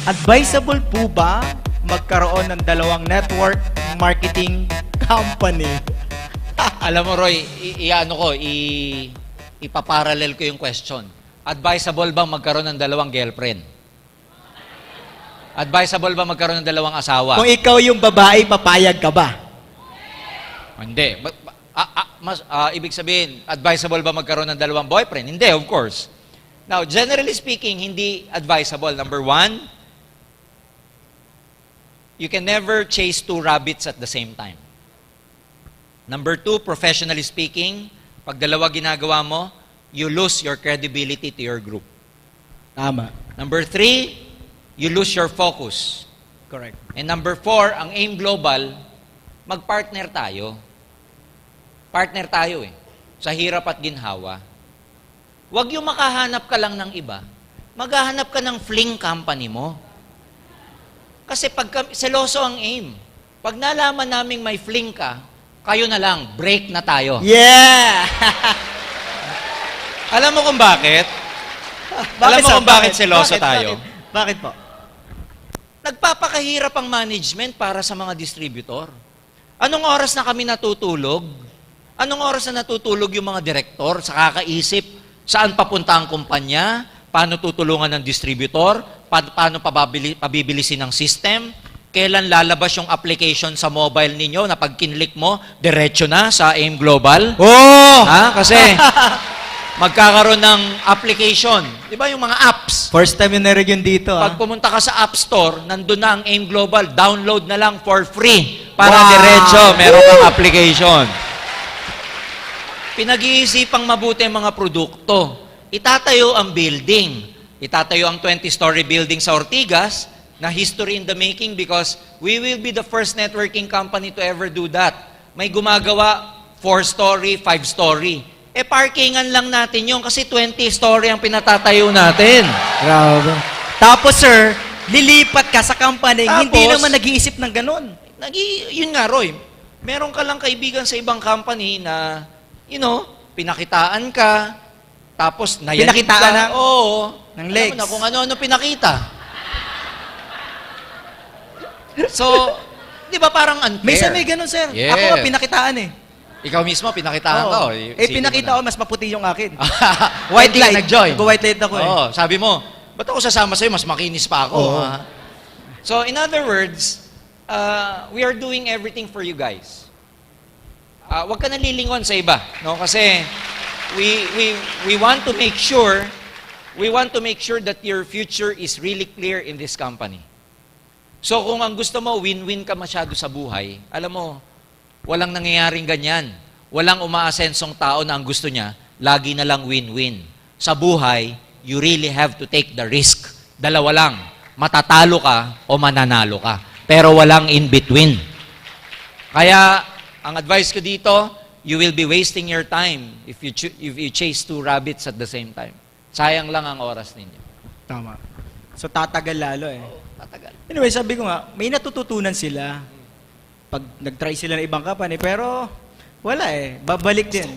Advisable po ba magkaroon ng dalawang network marketing company? Alam mo, Roy, ipaparallel ko yung question. Advisable bang magkaroon ng dalawang girlfriend? Advisable ba magkaroon ng dalawang asawa? Kung ikaw yung babae, papayag ka ba? Hindi. Ibig sabihin, advisable ba magkaroon ng dalawang boyfriend? Hindi, of course. Now, generally speaking, hindi advisable. Number one, you can never chase two rabbits at the same time. Number two, professionally speaking, pag dalawa ginagawa mo, you lose your credibility to your group. Tama. Number three, you lose your focus. Correct. And number four, ang AIM Global, mag-partner tayo. Partner tayo sa hirap at ginhawa. Huwag yung makahanap ka lang ng iba. Maghahanap ka ng fling company mo. Kasi pag seloso ang AIM, pag nalaman naming may fling ka, kayo na lang, break na tayo. Yeah! Alam mo kung bakit? Alam mo kung bakit seloso tayo? Bakit po? Nagpapakahirap ang management para sa mga distributor. Anong oras na kami natutulog? Anong oras na natutulog yung mga direktor sa kakaisip saan papunta ang kumpanya, paano tutulungan ng distributor, paano pabibilisin ng system, kailan lalabas yung application sa mobile ninyo na pag kinlik mo, diretso na sa AIM Global? Oh! Kasi magkakaroon ng application. Di ba yung mga apps? First time yung narinig yun dito. Pag pumunta ka sa App Store, nandun na ang AIM Global, download na lang for free para Wow! diretso, meron kang application. Pinag-iisipang mabuti ang mga produkto. Itatayo ang building. Itatayo ang 20-story building sa Ortigas na history in the making because we will be the first networking company to ever do that. May gumagawa 4-story, 5-story. Parkingan lang natin yun kasi 20-story ang pinatatayo natin. Grabe. Tapos, sir, lilipat ka sa company, hindi Tapos, naman nag-iisip ng ganun. Yun nga, Roy. Meron ka lang kaibigan sa ibang company na, pinakitaan ka, tapos nayanig Pinakitaan ka. ng- Oo. ng Alam legs. mo na kung ano-ano pinakita. So, di ba parang unfair? Minsan may ganun, sir. Yes. Ako nga pinakitaan eh. Ikaw mismo, pinakitaan Oo. ka. Pinakita ko, mas maputi yung akin. White light. Nag-join. Nag-white light ako eh. Oo, sabi mo, ba't ako sasama sa'yo? Mas makinis pa ako. Oo. Ha? So, in other words, we are doing everything for you guys. Huwag ka nalilingon sa iba, no? Kasi we want to make sure that your future is really clear in this company. So kung ang gusto mo win-win ka masyado sa buhay, alam mo, walang nangyayaring ganyan. Walang umaasensong tao na ang gusto niya lagi na lang win-win. Sa buhay, you really have to take the risk. Dalawa lang, matatalo ka o mananalo ka. Pero walang in between. Kaya ang advice ko dito, you will be wasting your time if you chase two rabbits at the same time. Sayang lang ang oras ninyo. Tama. So tatagal lalo eh. Tatagal. Anyway, sabi ko nga, may natututunan sila pag nag-try sila ng ibang company, pero wala eh. Babalik din.